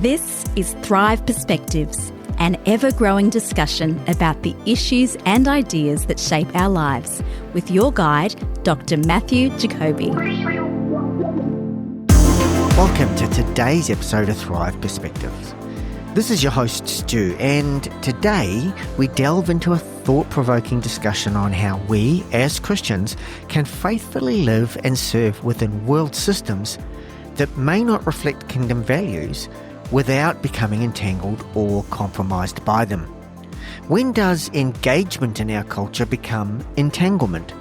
This is Thrive Perspectives, an ever-growing discussion about the issues and ideas that shape our lives, with your guide, Dr. Matthew Jacoby. Welcome to today's episode of Thrive Perspectives. This is your host, Stu, and today we delve into a thought-provoking discussion on how we, as Christians, can faithfully live and serve within world systems that may not reflect kingdom values without becoming entangled or compromised by them. When does engagement in our culture become entanglement?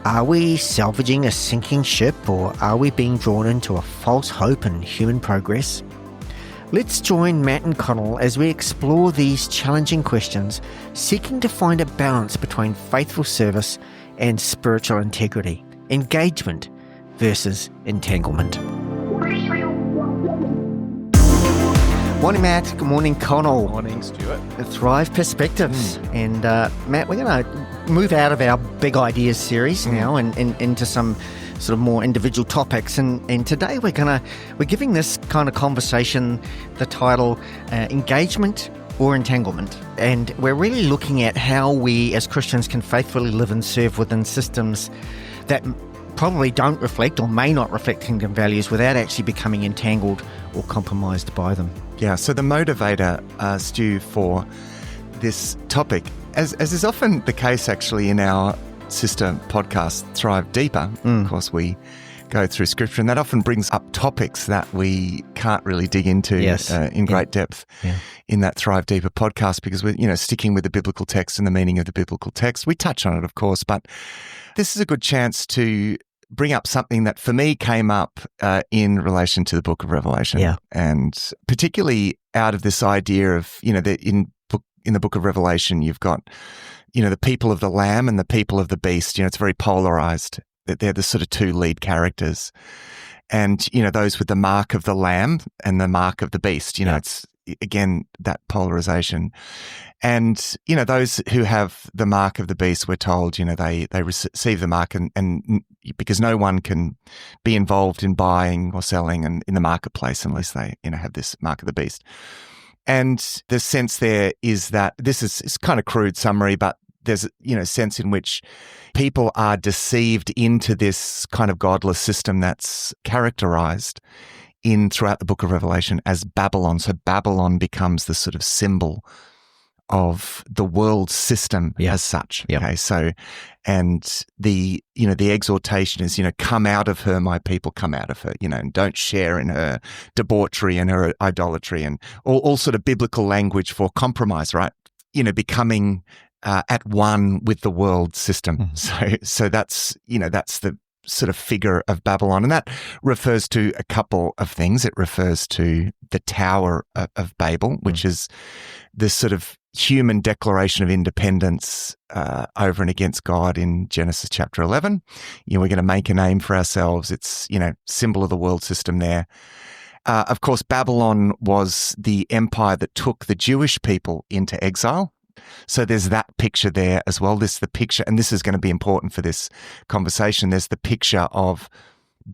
Are we salvaging a sinking ship, or are we being drawn into a false hope in human progress? Let's join Matt and Connell as we explore these challenging questions, seeking to find a balance between faithful service and spiritual integrity, engagement versus entanglement. Morning, Matt. Good morning, Connell. Morning, Stuart. Thrive Perspectives. And Matt, we're going to move out of our Big Ideas series now and into some sort of more individual topics. And today we're giving this kind of conversation the title Engagement or Entanglement. And we're really looking at how we as Christians can faithfully live and serve within systems that probably don't reflect or may not reflect kingdom values without actually becoming entangled or compromised by them. Yeah, so the motivator, Stu, for this topic, as is often the case actually in our sister podcast, Thrive Deeper, of course we go through scripture, and that often brings up topics that we can't really dig into in great depth in that Thrive Deeper podcast, because we're sticking with the biblical text and the meaning of the biblical text. We touch on it, of course, but this is a good chance to bring up something that for me came up in relation to the book of Revelation, and particularly out of this idea of that in the book of Revelation you've got the people of the Lamb and the people of the beast. It's very polarized. That they're the sort of two lead characters, and those with the mark of the Lamb and the mark of the beast. It's again that polarization. And those who have the mark of the beast, we're told they receive the mark, and because no one can be involved in buying or selling and in the marketplace unless they have this mark of the beast. And the sense there is that this is kind of crude summary, but there's a sense in which people are deceived into this kind of godless system that's characterized throughout the book of Revelation as Babylon. So Babylon becomes the sort of symbol of the world system as such. Okay, so and the exhortation is come out of her, my people, come out of her. And don't share in her debauchery and her idolatry, and all sort of biblical language for compromise, right? Becoming at one with the world system. So that's that's the sort of figure of Babylon, and that refers to a couple of things. It refers to the Tower of Babel, which is this sort of human declaration of independence over and against God in Genesis chapter 11. We're going to make a name for ourselves. It's symbol of the world system there. Of course, Babylon was the empire that took the Jewish people into exile. So there's that picture there as well. This is the picture, and this is going to be important for this conversation. There's the picture of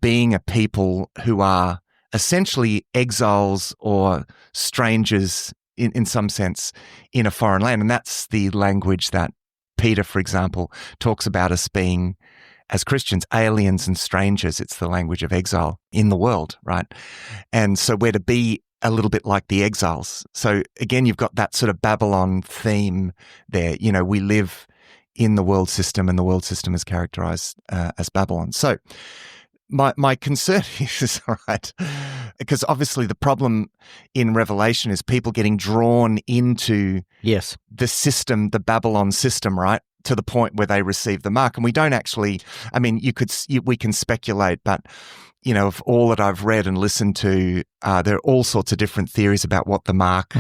being a people who are essentially exiles or strangers in some sense in a foreign land. And that's the language that Peter, for example, talks about us being, as Christians, aliens and strangers. It's the language of exile in the world, right? And so we're to be a little bit like the exiles. So again, you've got that sort of Babylon theme there. We live in the world system, and the world system is characterized as Babylon. So my concern is, all right, because obviously the problem in Revelation is people getting drawn into the system, the Babylon system, right, to the point where they receive the mark. And we don't actually, we can speculate, but of all that I've read and listened to, there are all sorts of different theories about what the mark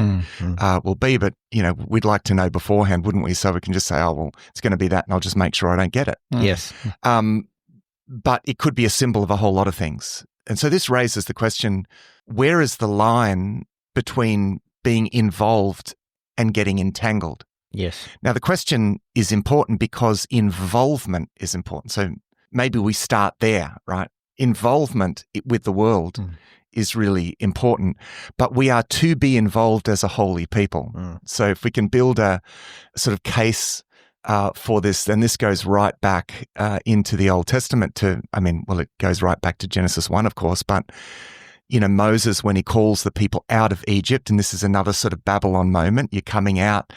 will be. But, we'd like to know beforehand, wouldn't we? So we can just say, oh, well, it's going to be that, and I'll just make sure I don't get it. Yes. But it could be a symbol of a whole lot of things. And so this raises the question, where is the line between being involved and getting entangled? Yes. Now, the question is important because involvement is important. So maybe we start there, right? Involvement with the world is really important. But we are to be involved as a holy people. So if we can build a sort of case for this, then this goes right back into the Old Testament it goes right back to Genesis 1, of course, but Moses, when he calls the people out of Egypt, and this is another sort of Babylon moment, you're coming out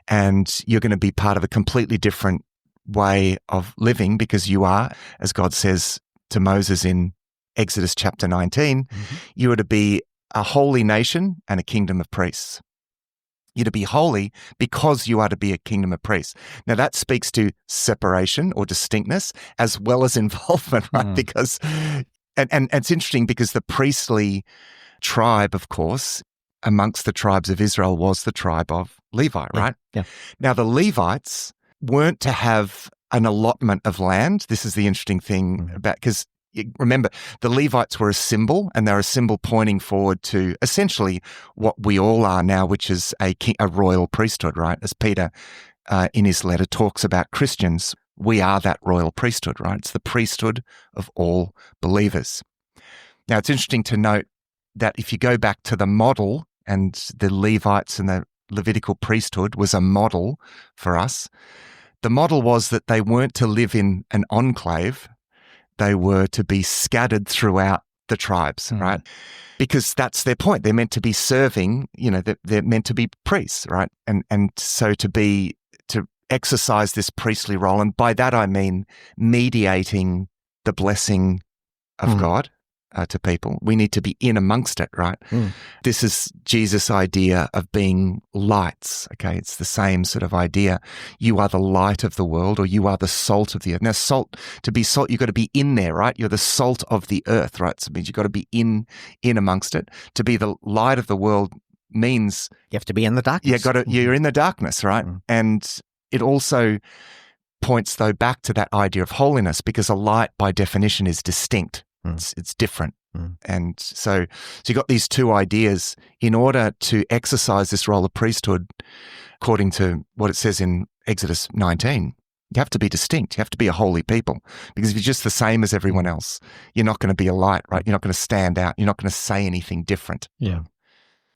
and you're going to be part of a completely different way of living because you are, as God says to Moses in Exodus chapter 19, you are to be a holy nation and a kingdom of priests. You're to be holy because you are to be a kingdom of priests. Now that speaks to separation or distinctness as well as involvement, right? Because And it's interesting because the priestly tribe, of course, amongst the tribes of Israel was the tribe of Levi, right? Yeah. Now, the Levites weren't to have an allotment of land. This is the interesting thing about, because remember, the Levites were a symbol, and they're a symbol pointing forward to essentially what we all are now, which is a royal priesthood, right? As Peter in his letter talks about Christians, we are that royal priesthood, right? It's the priesthood of all believers. Now, it's interesting to note that if you go back to the model, and the Levites and the Levitical priesthood was a model for us, the model was that they weren't to live in an enclave. They were to be scattered throughout the tribes, right? Because that's their point. They're meant to be serving, they're meant to be priests, right? And so to exercise this priestly role. And by that, I mean mediating the blessing of God to people. We need to be in amongst it, right? This is Jesus' idea of being lights, okay? It's the same sort of idea. You are the light of the world, or you are the salt of the earth. Now, to be salt, you've got to be in there, right? You're the salt of the earth, right? So it means you've got to be in amongst it. To be the light of the world means you have to be in the darkness. You're in the darkness, right? And it also points, though, back to that idea of holiness, because a light, by definition, is distinct. It's different. And so you've got these two ideas. In order to exercise this role of priesthood, according to what it says in Exodus 19, you have to be distinct. You have to be a holy people. Because if you're just the same as everyone else, you're not going to be a light, right? You're not going to stand out. You're not going to say anything different. Yeah.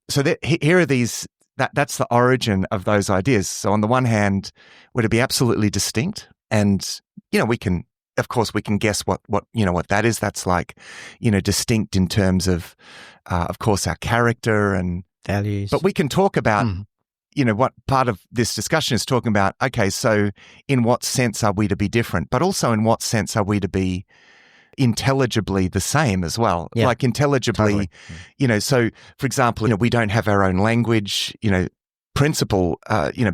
So here are these... That's the origin of those ideas. So on the one hand, we're to be absolutely distinct, and we can guess what that is. That's like distinct in terms of course, our character and values. But we can talk about what part of this discussion is talking about. Okay, so in what sense are we to be different? But also in what sense are we to be intelligibly the same as well? Yeah, like intelligibly, totally. So for example, we don't have our own language, principle,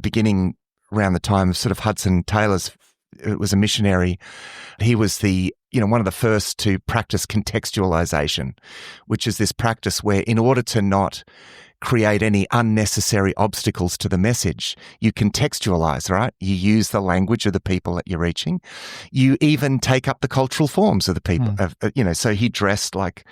beginning around the time of sort of Hudson Taylor's, it was a missionary. He was one of the first to practice contextualization, which is this practice where in order to not create any unnecessary obstacles to the message, you contextualize, right? You use the language of the people that you're reaching. You even take up the cultural forms of the people. So he dressed like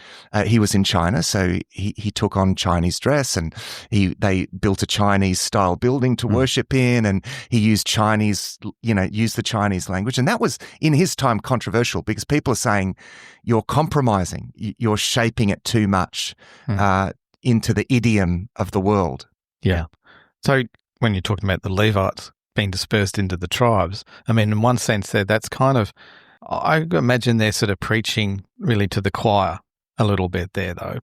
he was in China, so he took on Chinese dress, and they built a Chinese style building to worship in, and he used the Chinese language. And that was in his time controversial, because people are saying you're compromising, you're shaping it too much into the idiom of the world. Yeah. So when you're talking about the Levites being dispersed into the tribes, I mean, in one sense there, that's kind of, I imagine they're sort of preaching really to the choir a little bit there, though.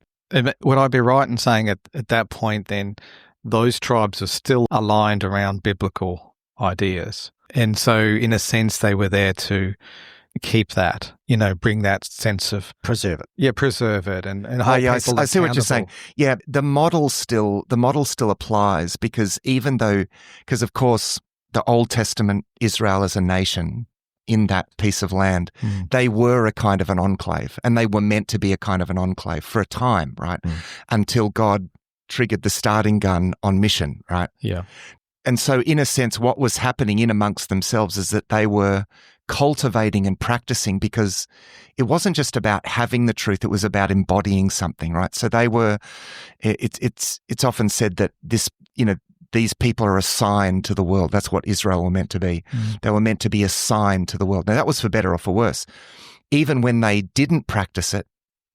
Would I be right in saying at that point then those tribes are still aligned around biblical ideas? And so in a sense they were there to keep that, bring that sense of preserve it. Yeah, preserve it and hold people I see what you're saying. accountable. Yeah, the model still applies, because of course the Old Testament Israel as a nation in that piece of land, they were a kind of an enclave, and they were meant to be a kind of an enclave for a time, right? Until God triggered the starting gun on mission, right? Yeah. And so in a sense, what was happening in amongst themselves is that they were cultivating and practicing, because it wasn't just about having the truth, it was about embodying something, right? So they were, it's often said that these people are a sign to the world. That's what Israel were meant to be. They were meant to be a sign to the world. Now that was for better or for worse. Even when they didn't practice it,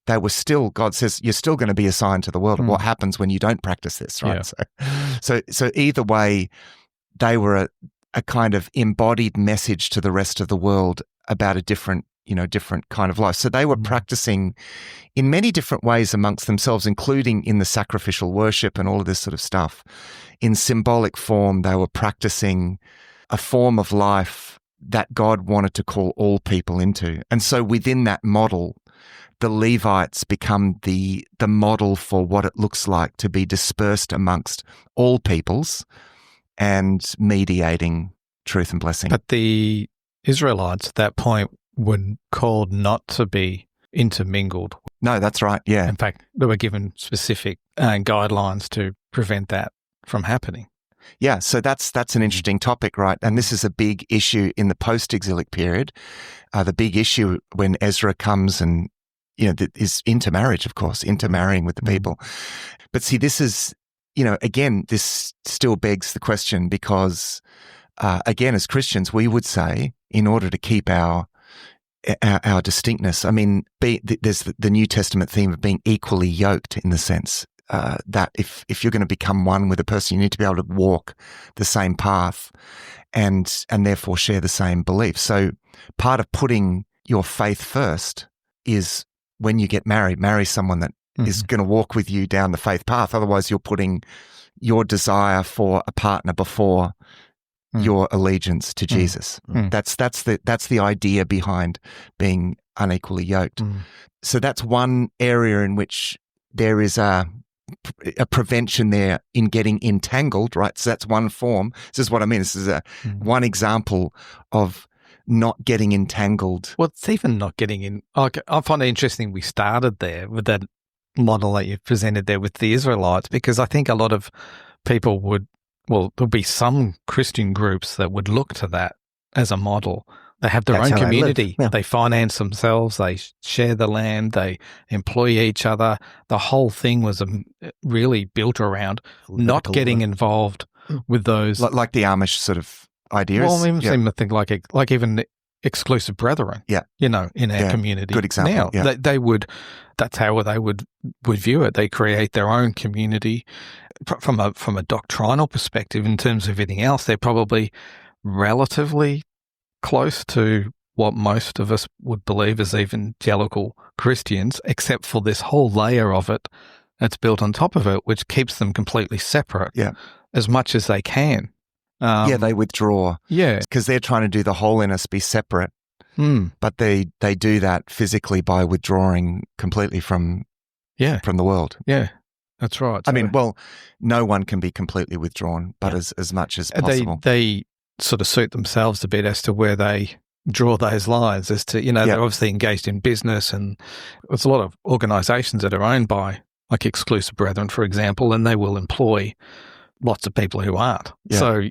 they were still, God says, you're still going to be a sign to the world of what happens when you don't practice this, right? Yeah. So either way, they were a kind of embodied message to the rest of the world about a different kind of life. So they were practicing in many different ways amongst themselves, including in the sacrificial worship and all of this sort of stuff. In symbolic form, they were practicing a form of life that God wanted to call all people into. And so within that model, the Levites become the model for what it looks like to be dispersed amongst all peoples and mediating truth and blessing. But the Israelites at that point were called not to be intermingled. No, that's right. Yeah. In fact, they were given specific guidelines to prevent that from happening. Yeah, so that's an interesting topic, right? And this is a big issue in the post-exilic period. The big issue when Ezra comes and, is intermarriage, of course, intermarrying with the people. But see, this is, again, this still begs the question because, again, as Christians, we would say, in order to keep our distinctness, I mean, there's the New Testament theme of being equally yoked in the sense that if you're going to become one with a person, you need to be able to walk the same path and therefore share the same beliefs. So part of putting your faith first is when you get married, marry someone that is going to walk with you down the faith path. Otherwise, you're putting your desire for a partner before your allegiance to Jesus. That's the idea behind being unequally yoked. So that's one area in which there is a prevention there in getting entangled, right? So that's one form. This is what I mean. This is one example of not getting entangled. Well, it's even not getting in. I find it interesting we started there with that model that you presented there with the Israelites, because I think a lot of people there'll be some Christian groups that would look to that as a model. They have their own community. They finance themselves. They share the land. They employ each other. The whole thing was really built around not getting involved with those. Like the Amish sort of ideas. Well, I even seem to think like even exclusive brethren. Yeah. In our community. Good example. Now, they would. That's how they would view it. They create their own community from a doctrinal perspective. In terms of everything else, they're probably relatively close to what most of us would believe as evangelical Christians, except for this whole layer of it that's built on top of it, which keeps them completely separate as much as they can. They withdraw. Yeah. Because they're trying to do the holiness be separate. But they do that physically by withdrawing completely from the world. Yeah, that's right. I mean, no one can be completely withdrawn, but as much as possible. They sort of suit themselves a bit as to where they draw those lines as to, they're obviously engaged in business, and there's a lot of organisations that are owned by, like Exclusive Brethren, for example, and they will employ lots of people who aren't. Yeah. So,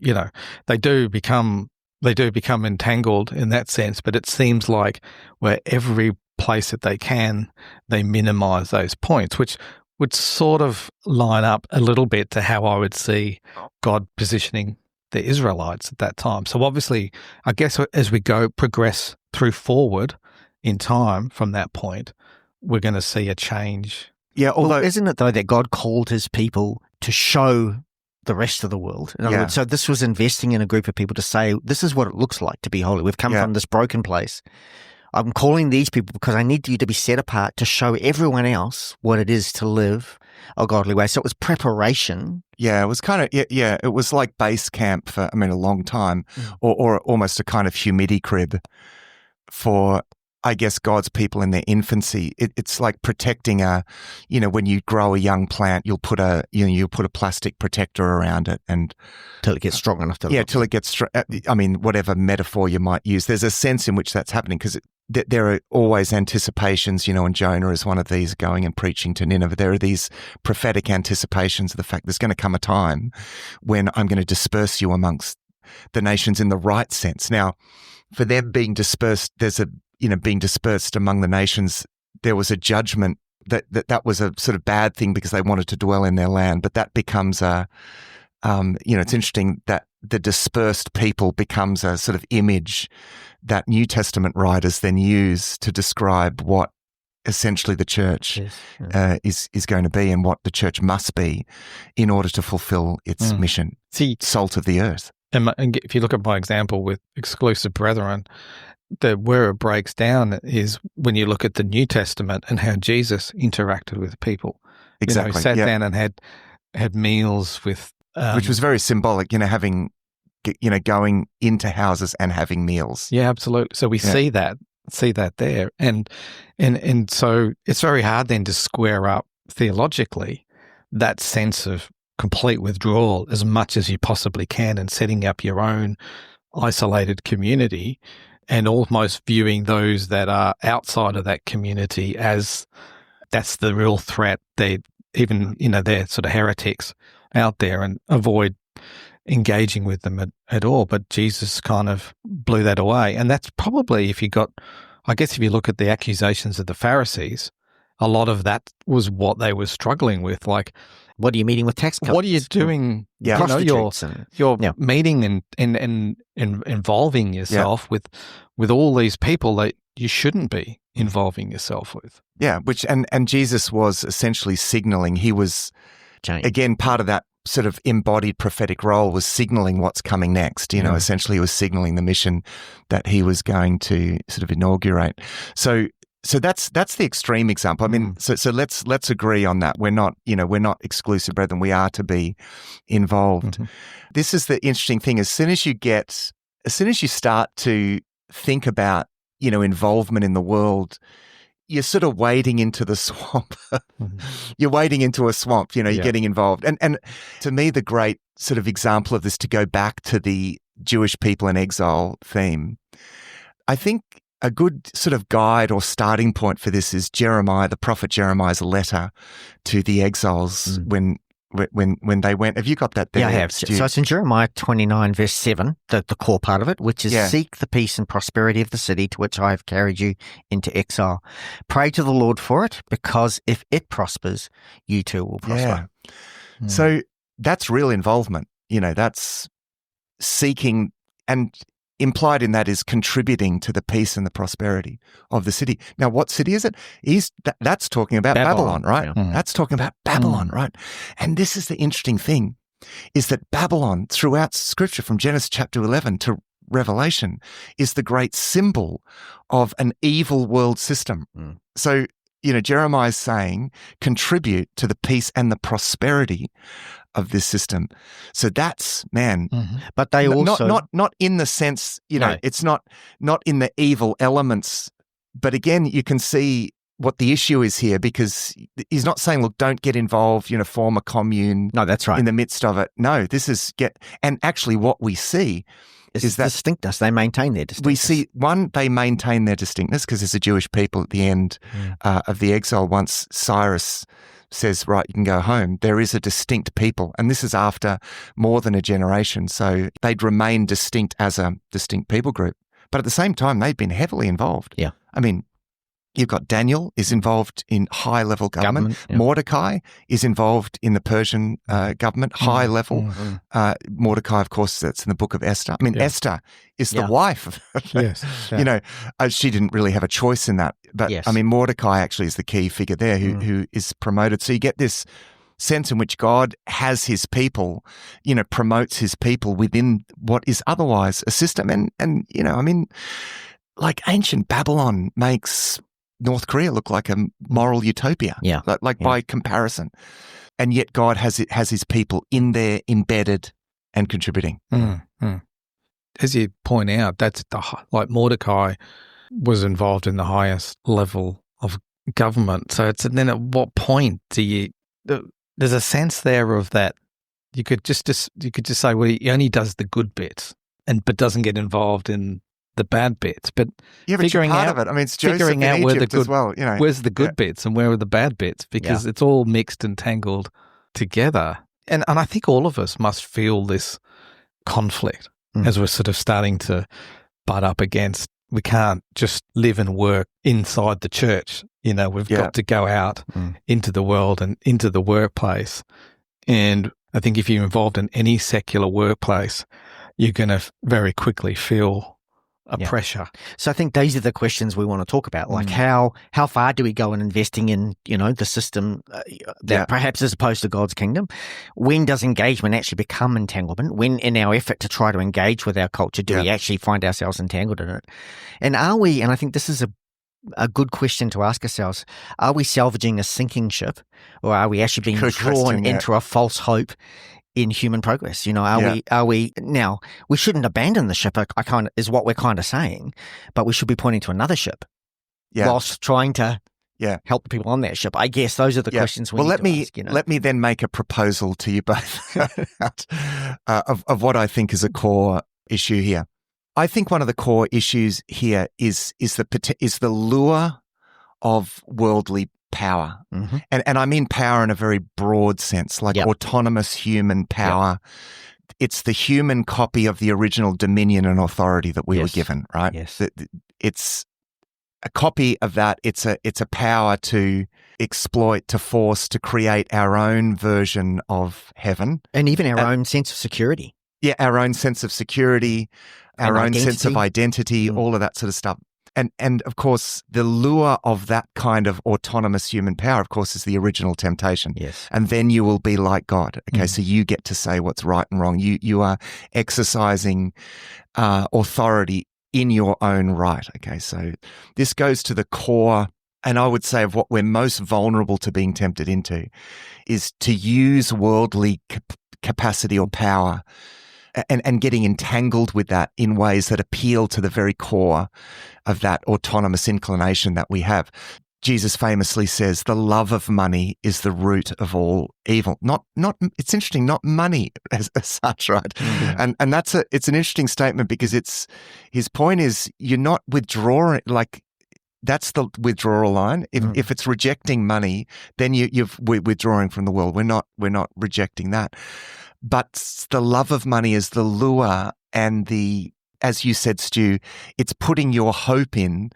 they do become entangled in that sense, but it seems like where every place that they can, they minimise those points, which would sort of line up a little bit to how I would see God positioning the Israelites at that time. So obviously, I guess as we progress forward in time from that point, we're going to see a change. Yeah, although isn't it though that God called his people to show the rest of the world? In other words, so this was investing in a group of people to say, this is what it looks like to be holy. We've come from this broken place. I'm calling these people because I need you to be set apart to show everyone else what it is to live a godly way. So it was preparation. Yeah, it was kind of, it was like base camp for, a long time, or almost a kind of humidity crib for, I guess, God's people in their infancy. It's like protecting when you grow a young plant, you'll put a plastic protector around it and till it gets strong enough to. Yeah, till it gets. Whatever metaphor you might use, there's a sense in which that's happening because there are always anticipations. And Jonah is one of these going and preaching to Nineveh. There are these prophetic anticipations of the fact there's going to come a time when I'm going to disperse you amongst the nations in the right sense. Now, for them being dispersed, being dispersed among the nations, there was a judgment that was a sort of bad thing because they wanted to dwell in their land. But that becomes it's interesting that the dispersed people becomes a sort of image that New Testament writers then use to describe what essentially the church Yes. is going to be and what the church must be in order to fulfill its mission. See, salt of the earth. and if you look at my example with exclusive brethren, where it breaks down is when you look at the New Testament and how Jesus interacted with people. Exactly. He sat down and had meals with, which was very symbolic. Going into houses and having meals. Yeah, absolutely. So we see that there, and so it's very hard then to square up theologically that sense of complete withdrawal as much as you possibly can and setting up your own isolated community and almost viewing those that are outside of that community as that's the real threat. They're sort of heretics out there, and avoid engaging with them at all. But Jesus kind of blew that away. And that's probably, if you look at the accusations of the Pharisees, a lot of that was what they were struggling with. Like, what are you meeting with tax collectors? What are you doing? Yeah, you're meeting and involving yourself with all these people that you shouldn't be involving yourself with. Yeah, which and Jesus was essentially signaling. He was again part of that sort of embodied prophetic role, was signaling what's coming next. Essentially, he was signaling the mission that he was going to sort of inaugurate. So that's the extreme example. I mean, so let's agree on that. We're not exclusive brethren. We are to be involved. Mm-hmm. This is the interesting thing. As soon as you start to think about, involvement in the world, you're sort of wading into the swamp. Mm-hmm. You're wading into a swamp, you're getting involved. And to me, the great sort of example of this, to go back to the Jewish people in exile theme, I think a good sort of guide or starting point for this is Jeremiah, the prophet Jeremiah's letter to the exiles when they went. Have you got that there? Yeah, I have. Stu? So it's in Jeremiah 29, verse 7, the core part of it, which is seek the peace and prosperity of the city to which I have carried you into exile. Pray to the Lord for it, because if it prospers, you too will prosper. Yeah. So that's real involvement. That's seeking, and implied in that is contributing to the peace and the prosperity of the city. Now, what city is it? That's talking about Babylon, right? Yeah. That's talking about Babylon, right? And this is the interesting thing, is that Babylon, throughout Scripture, from Genesis chapter 11 to Revelation, is the great symbol of an evil world system. So, Jeremiah is saying, contribute to the peace and the prosperity of this system. So that's, man. Mm-hmm. But they also not in the sense, it's not in the evil elements. But again, you can see what the issue is here, because he's not saying, look, don't get involved, form a commune. No, that's right. In the midst of it. No, this is and actually what we see is that distinctness. They maintain their distinctness. We see, one, they maintain their distinctness because there's a Jewish people at the end of the exile. Once Cyrus says, right, you can go home, there is a distinct people. And this is after more than a generation. So they'd remain distinct as a distinct people group. But at the same time, they'd been heavily involved. Yeah. I mean, you've got Daniel is involved in high-level government. Yeah. Mordecai is involved in the Persian government, high level. Mordecai, of course, that's in the book of Esther. I mean, Esther is the wife of, yes. Yeah. She didn't really have a choice in that. But, I mean, Mordecai actually is the key figure there who is promoted. So you get this sense in which God has his people, promotes his people within what is otherwise a system. And I mean, like ancient Babylon makes North Korea look like a moral utopia, by comparison, and yet God has his people in there, embedded and contributing. As you point out, that's like Mordecai was involved in the highest level of government. So then at what point there's a sense there of that you could just say, well, he only does the good bits but doesn't get involved in the bad bits, but figuring out of it. I mean, it's Joseph in Egypt as well. Where's the good bits and where are the bad bits? Because it's all mixed and tangled together. And I think all of us must feel this conflict as we're sort of starting to butt up against. We can't just live and work inside the church. We've got to go out into the world and into the workplace. And I think if you're involved in any secular workplace, you're going to very quickly feel a pressure. So I think these are the questions we want to talk about, like how far do we go in investing in, the system that perhaps is opposed to God's kingdom? When does engagement actually become entanglement? When in our effort to try to engage with our culture, do we actually find ourselves entangled in it? And are we, and I think this is a good question to ask ourselves, are we salvaging a sinking ship, or are we actually being drawn into a false hope in human progress? Are we now, we shouldn't abandon the ship, is what we're kind of saying, but we should be pointing to another ship whilst trying to help the people on that ship. I guess those are the questions we need to ask. Let me then make a proposal to you both of what I think is a core issue here. I think one of the core issues here is the lure of worldly power. Mm-hmm. And I mean power in a very broad sense, like autonomous human power. Yep. It's the human copy of the original dominion and authority that we were given, right? Yes. It's a copy of that. It's a power to exploit, to force, to create our own version of heaven. And even our own sense of security. Yeah, our own sense of security, our own sense of identity, all of that sort of stuff. And of course, the lure of that kind of autonomous human power, of course, is the original temptation. Yes. And then you will be like God. Okay, so you get to say what's right and wrong. You are exercising authority in your own right. Okay, so this goes to the core, and I would say of what we're most vulnerable to being tempted into, is to use worldly capacity or power and getting entangled with that in ways that appeal to the very core of that autonomous inclination that we have. Jesus famously says, the love of money is the root of all evil. Not. It's interesting, not money as such, right? Mm-hmm. And it's an interesting statement, because his point is, you're not withdrawing, like, that's the withdrawal line. If it's rejecting money, then we're withdrawing from the world. We're not rejecting that. But the love of money is the lure, and as you said, Stu, it's putting your hope in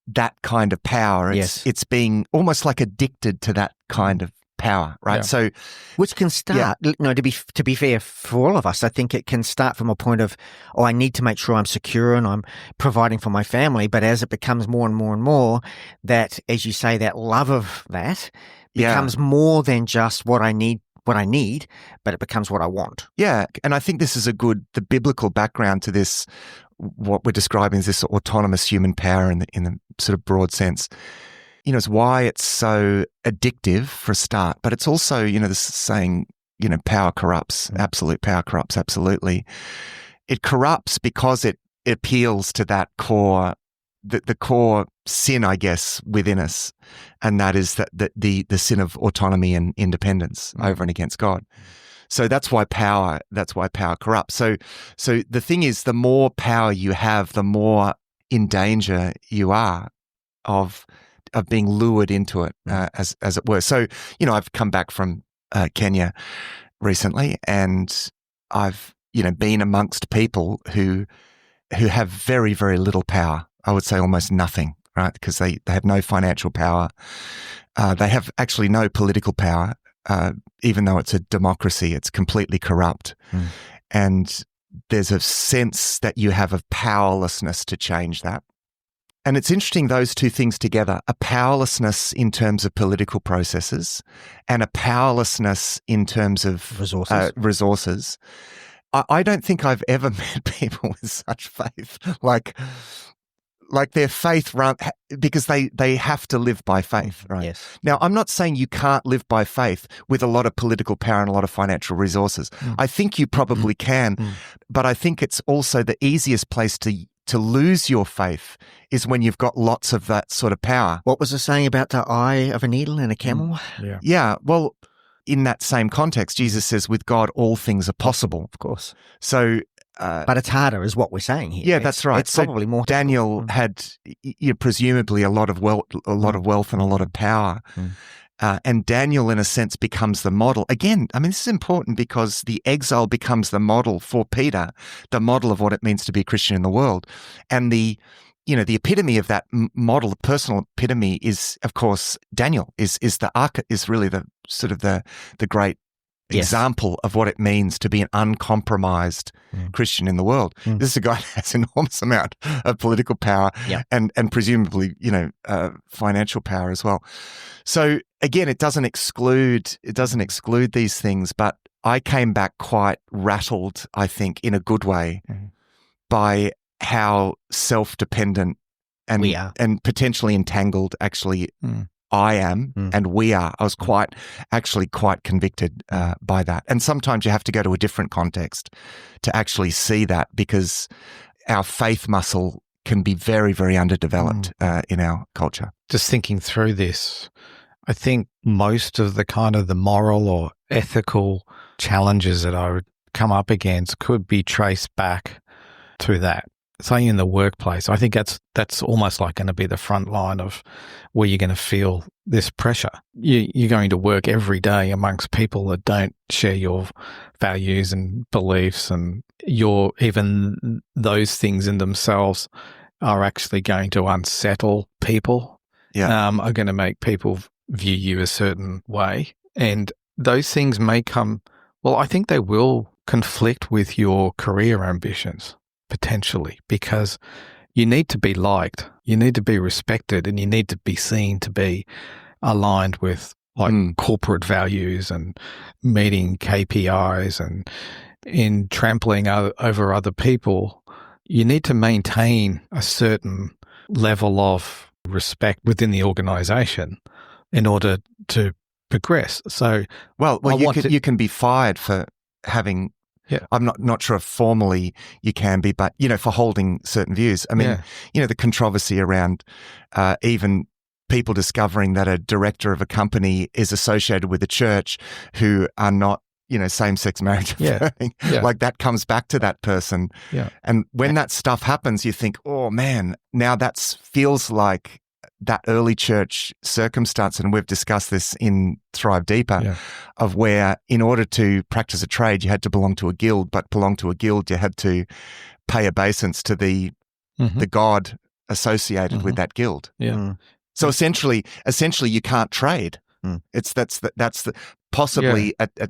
that kind of power. It's being almost like addicted to that kind of power, right? Yeah. So, which can start, to be fair for all of us, I think it can start from a point of, I need to make sure I'm secure and I'm providing for my family. But as it becomes more and more and more, that, as you say, that love of that becomes more than just what I need, but it becomes what I want. Yeah. And I think this is the biblical background to this, what we're describing as this autonomous human power in the sort of broad sense. It's why it's so addictive for a start, but it's also, this saying, power corrupts, absolute power corrupts, absolutely. It corrupts because it appeals to that core, the core sin, I guess, within us, and that is the sin of autonomy and independence over and against God. So that's why power corrupts. So the thing is, the more power you have, the more in danger you are of being lured into it, as it were. So, I've come back from Kenya recently, and I've, been amongst people who have very, very little power. I would say almost nothing, right? Because they have no financial power. They have actually no political power, even though it's a democracy. It's completely corrupt. And there's a sense that you have of powerlessness to change that. And it's interesting, those two things together, a powerlessness in terms of political processes and a powerlessness in terms of resources. I don't think I've ever met people with such faith, like their faith because they have to live by faith, right? Yes. Now, I'm not saying you can't live by faith with a lot of political power and a lot of financial resources. I think you probably can, but I think it's also the easiest place to lose your faith is when you've got lots of that sort of power. What was the saying about the eye of a needle in a camel? Yeah. Well, in that same context, Jesus says, with God, all things are possible. Of course. So, but it's harder, is what we're saying here. Yeah, that's right. It's probably more. Daniel had presumably a lot of wealth and a lot of power. And Daniel, in a sense, becomes the model. Again, I mean, this is important because the exile becomes the model for Peter, the model of what it means to be a Christian in the world. And the epitome of that model, the personal epitome, is, of course, Daniel. Is really the sort of the great example of what it means to be an uncompromised Christian in the world. This is a guy that has an enormous amount of political power and presumably, financial power as well. So again, it doesn't exclude these things, but I came back quite rattled, I think, in a good way by how self-dependent and potentially entangled actually I am and we are. I was quite convicted by that. And sometimes you have to go to a different context to actually see that, because our faith muscle can be very, very underdeveloped in our culture. Just thinking through this, I think most of the kind of the moral or ethical challenges that I would come up against could be traced back to that. Say in the workplace, I think that's almost like going to be the front line of where you're going to feel this pressure. You're going to work every day amongst people that don't share your values and beliefs, and even those things in themselves are actually going to unsettle people. Are going to make people view you a certain way, and those things may come. Well, I think they will conflict with your career ambitions. Potentially, because you need to be liked, you need to be respected, and you need to be seen to be aligned with corporate values and meeting KPIs, and in trampling over other people, you need to maintain a certain level of respect within the organisation in order to progress. So, you can be fired for having. Yeah. I'm not sure if formally you can be, but, for holding certain views. I mean, the controversy around even people discovering that a director of a company is associated with a church who are not, same-sex marriage affirming. Like that comes back to that person. Yeah. And when that stuff happens, you think, oh man, now that feels like that early church circumstance, and we've discussed this in Thrive Deeper, of where in order to practice a trade, you had to belong to a guild, but belong to a guild, you had to pay obeisance to the god associated with that guild. Yeah. So essentially, you can't trade. That's the possibly a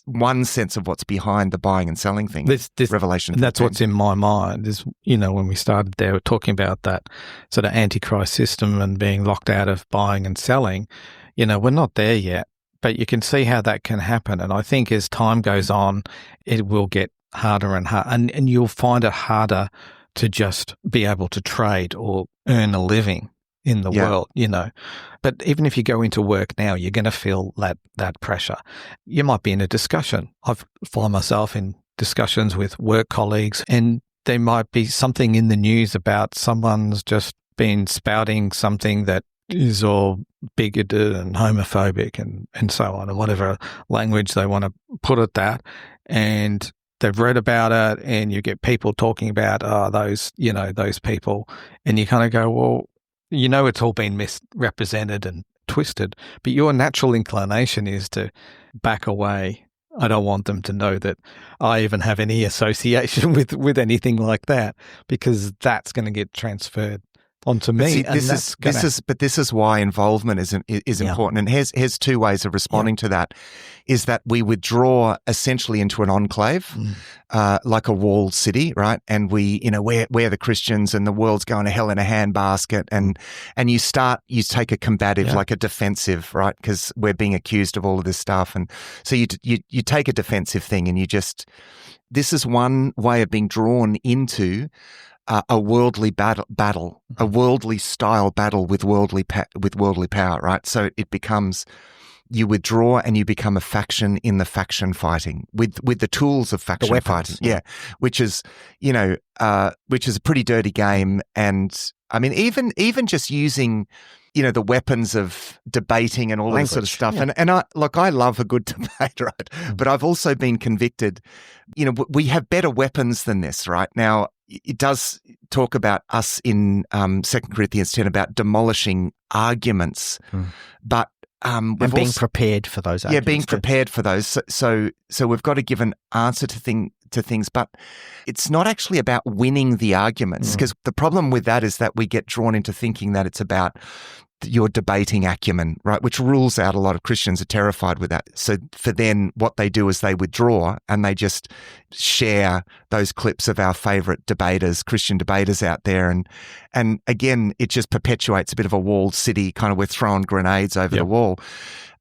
one sense of what's behind the buying and selling thing. This Revelation. And that's what's in my mind is, when we started there, we're talking about that sort of antichrist system and being locked out of buying and selling. We're not there yet, but you can see how that can happen. And I think as time goes on, it will get harder and harder, and you'll find it harder to just be able to trade or earn a living in the world, But even if you go into work now, you're going to feel that pressure. You might be in a discussion. I find myself in discussions with work colleagues, and there might be something in the news about someone's just been spouting something that is all bigoted and homophobic and so on, and whatever language they want to put at that. And they've read about it, and you get people talking about, those people. And you kind of go, well, it's all been misrepresented and twisted, but your natural inclination is to back away. I don't want them to know that I even have any association with anything like that, because that's going to get transferred onto me. See, this is why involvement is important. And here's two ways of responding to that: is that we withdraw essentially into an enclave, like a walled city, right? And we're the Christians, and the world's going to hell in a handbasket, and you take a combative, like a defensive, right? Because we're being accused of all of this stuff, and so you take a defensive thing, and this is one way of being drawn into a worldly battle, a worldly style battle with worldly power, right? So it becomes, you withdraw and you become a faction in the faction fighting with the tools of faction fighting, which is a pretty dirty game. And I mean, even just using the weapons of debating and all that sort of stuff. Yeah. And I love a good debate, right? But I've also been convicted, we have better weapons than this, right? Now, it does talk about us in 2 Corinthians 10 about demolishing arguments, but and being prepared for those arguments. Yeah, being prepared for those. So we've got to give an answer to things, but it's not actually about winning the arguments, because the problem with that is that we get drawn into thinking that it's about your debating acumen, right? Which rules out a lot of Christians are terrified with that. So for then what they do is they withdraw and they just share those clips of our favorite debaters, Christian debaters out there. And again, it just perpetuates a bit of a walled city, kind of we're throwing grenades over the wall.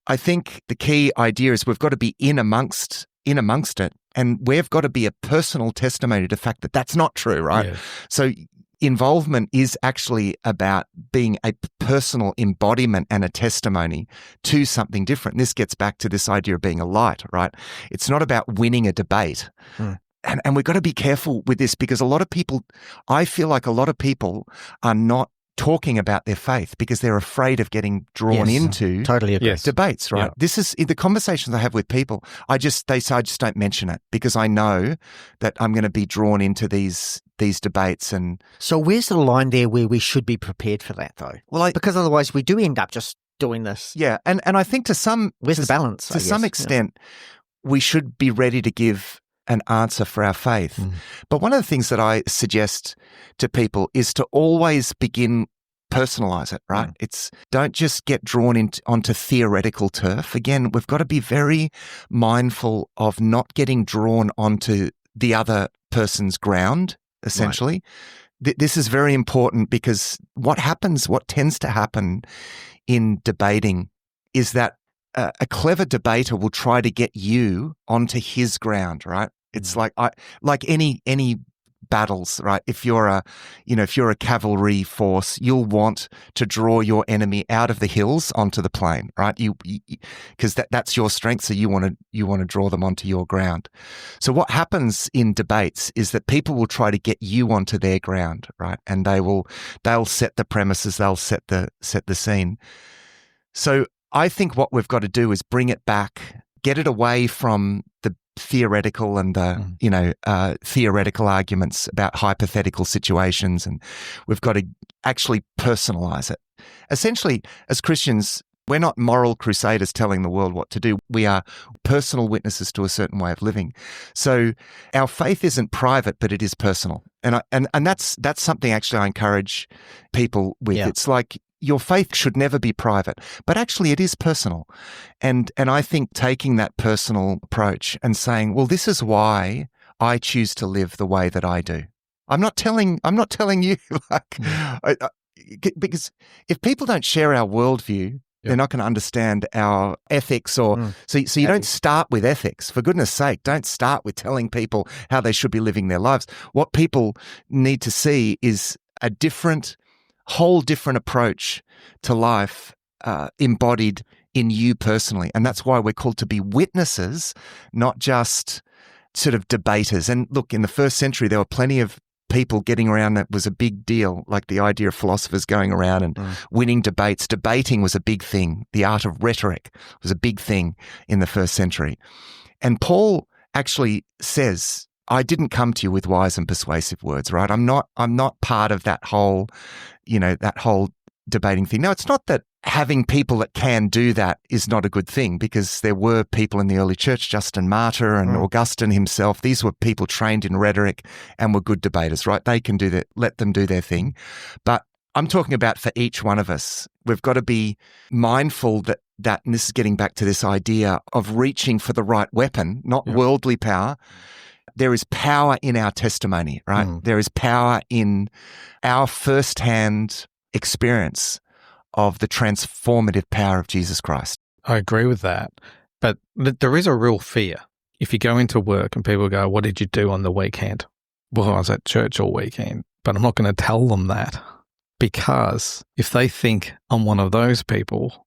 I think the key idea is we've got to be in amongst it, and we've got to be a personal testimony to the fact that that's not true, right? Yeah. So involvement is actually about being a personal embodiment and a testimony to something different. This gets back to this idea of being a light, right? It's not about winning a debate. And we've got to be careful with this, because I feel like a lot of people are not talking about their faith because they're afraid of getting drawn into debates, right? Yeah. This is the conversations I have with people. They say I just don't mention it because I know that I'm going to be drawn into these debates. And so where's the line there where we should be prepared for that, though? Well, because otherwise we do end up just doing this. Yeah, and I think where's the balance? To some extent, we should be ready to give an answer for our faith. But one of the things that I suggest to people is to always personalize it, right? It's don't just get drawn onto theoretical turf. Again, we've got to be very mindful of not getting drawn onto the other person's ground, essentially. Right. This is very important, because what tends to happen in debating is that a clever debater will try to get you onto his ground, right? It's like any battles, right? If you're a cavalry force, you'll want to draw your enemy out of the hills onto the plain, right? Because that's your strength, so you want to draw them onto your ground. So what happens in debates is that people will try to get you onto their ground, right? And they'll set the premises, they'll set the scene. So I think what we've got to do is bring it back, get it away from the theoretical and the theoretical arguments about hypothetical situations, and we've got to actually personalize it. Essentially, as Christians, we're not moral crusaders telling the world what to do. We are personal witnesses to a certain way of living. So our faith isn't private, but it is personal, and that's something actually I encourage people with. Yeah. It's like, your faith should never be private, but actually it is personal. And I think taking that personal approach and saying, well, this is why I choose to live the way that I do. I'm not telling you, because if people don't share our worldview, they're not going to understand our ethics. So you don't start with ethics. For goodness sake, don't start with telling people how they should be living their lives. What people need to see is a whole different approach to life embodied in you personally. And that's why we're called to be witnesses, not just sort of debaters. And look, in the first century, there were plenty of people getting around that was a big deal, like the idea of philosophers going around and winning debates. Debating was a big thing. The art of rhetoric was a big thing in the first century. And Paul actually says, I didn't come to you with wise and persuasive words, right? I'm not part of that whole debating thing. Now, it's not that having people that can do that is not a good thing, because there were people in the early church, Justin Martyr and Augustine himself. These were people trained in rhetoric and were good debaters, right? They can do that. Let them do their thing. But I'm talking about for each one of us, we've got to be mindful that, and this is getting back to this idea of reaching for the right weapon, not worldly power. There is power in our testimony, right? There is power in our firsthand experience of the transformative power of Jesus Christ. I agree with that. But there is a real fear. If you go into work and people go, what did you do on the weekend? Well, I was at church all weekend. But I'm not going to tell them that, because if they think I'm one of those people,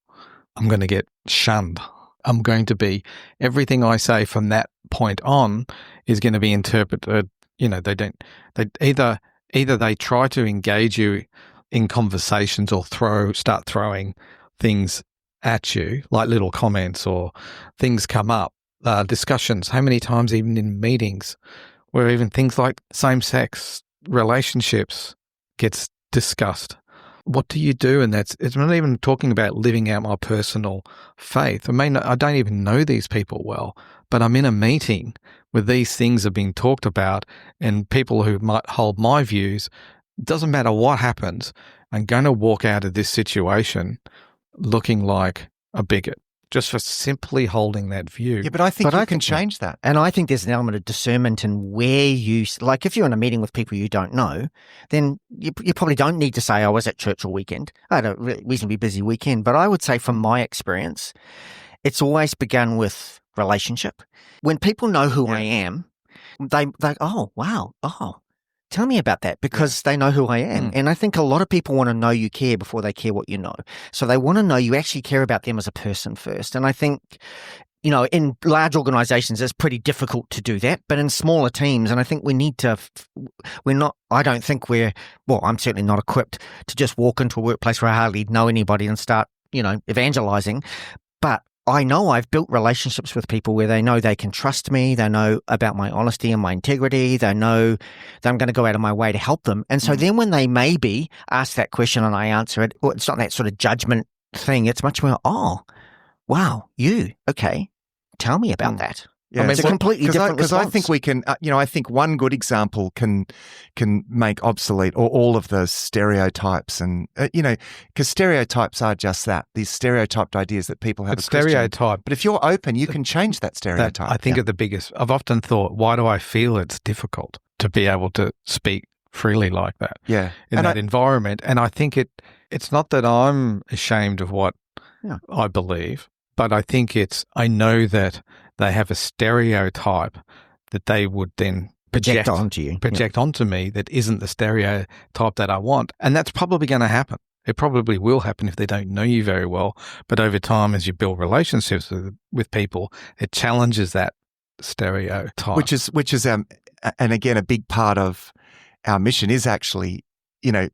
I'm going to get shunned. I'm going to be, everything I say from that point on is going to be interpreted. Either they try to engage you in conversations or start throwing things at you, like little comments or things come up, discussions. How many times even in meetings where even things like same-sex relationships gets discussed? What do you do? And it's not even talking about living out my personal faith. I don't even know these people well, but I'm in a meeting where these things are being talked about, and people who might hold my views doesn't matter what happens, I'm going to walk out of this situation looking like a bigot just for simply holding that view. Yeah, but I think you can change that. And I think there's an element of discernment in where you, like if you're in a meeting with people you don't know, then you probably don't need to say, I was at church all weekend. I had a reasonably busy weekend. But I would say from my experience, it's always begun with relationship. When people know who I am, they oh, wow, tell me about that, because they know who I am. And I think a lot of people want to know you care before they care what you know. So they want to know you actually care about them as a person first. And I think, in large organizations, it's pretty difficult to do that. But in smaller teams, and I think we need to, I'm certainly not equipped to just walk into a workplace where I hardly know anybody and start, evangelizing. But I know I've built relationships with people where they know they can trust me. They know about my honesty and my integrity. They know that I'm going to go out of my way to help them. And so then when they maybe ask that question and I answer it, well, it's not that sort of judgment thing. It's much more, oh, wow, you, okay, tell me about that. Yeah, it's a completely different response. Because I think we can, I think one good example can make obsolete all of the stereotypes and, because stereotypes are just that, these stereotyped ideas that people have. But stereotype. But if you're open, you can change that stereotype. I think at the biggest, I've often thought, why do I feel it's difficult to be able to speak freely like that? Yeah. In that environment. And I think it's not that I'm ashamed of what I believe, but I think I know that they have a stereotype that they would then project onto me that isn't the stereotype that I want. And that's probably going to happen. It probably will happen if they don't know you very well. But over time, as you build relationships with people, it challenges that stereotype. Which is and again, a big part of our mission is actually, and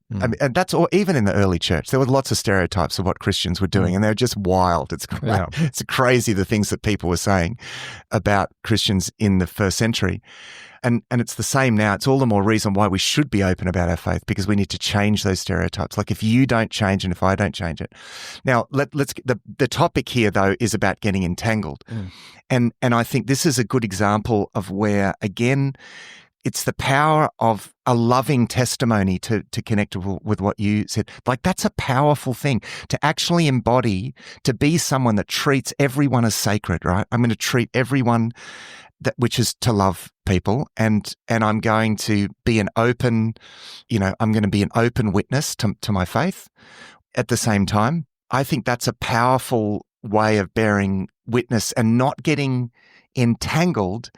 that's all. Even in the early church, there were lots of stereotypes of what Christians were doing, and they're just wild. It's crazy the things that people were saying about Christians in the first century, and it's the same now. It's all the more reason why we should be open about our faith, because we need to change those stereotypes. Like if you don't change and if I don't change it. Now let's the topic here though is about getting entangled, and I think this is a good example of where again. It's the power of a loving testimony to connect with what you said. Like that's a powerful thing to actually embody, to be someone that treats everyone as sacred, right? I'm going to treat everyone which is to love people, and I'm going to be an open, I'm going to be an open witness to my faith. At the same time, I think that's a powerful way of bearing witness and not getting entangled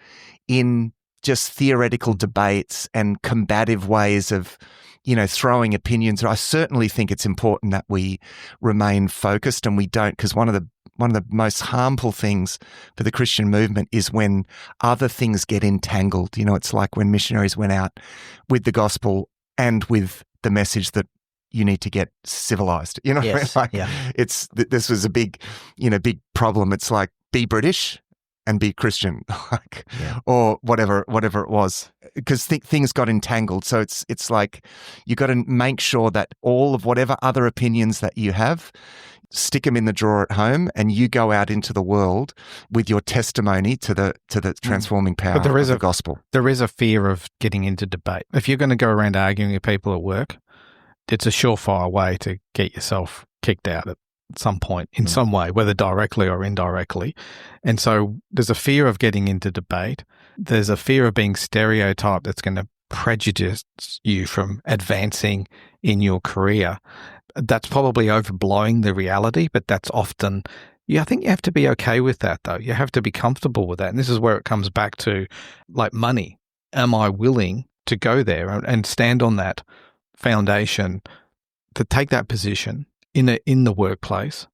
in just theoretical debates and combative ways of, throwing opinions. I certainly think it's important that we remain focused and we don't, because one of the most harmful things for the Christian movement is when other things get entangled. It's like when missionaries went out with the gospel and with the message that you need to get civilized. Yes. This was a big problem. It's like, be British and be Christian, or whatever it was, because things got entangled. So it's like you got to make sure that all of whatever other opinions that you have, stick them in the drawer at home, and you go out into the world with your testimony to the transforming power of the gospel. There is a fear of getting into debate. If you're going to go around arguing with people at work, it's a surefire way to get yourself kicked out at some point in some way, whether directly or indirectly. And so there's a fear of getting into debate. There's a fear of being stereotyped that's going to prejudice you from advancing in your career. That's probably overblowing the reality, but that's often, I think you have to be okay with that though. You have to be comfortable with that. And this is where it comes back to like money. Am I willing to go there and stand on that foundation to take that position in the workplace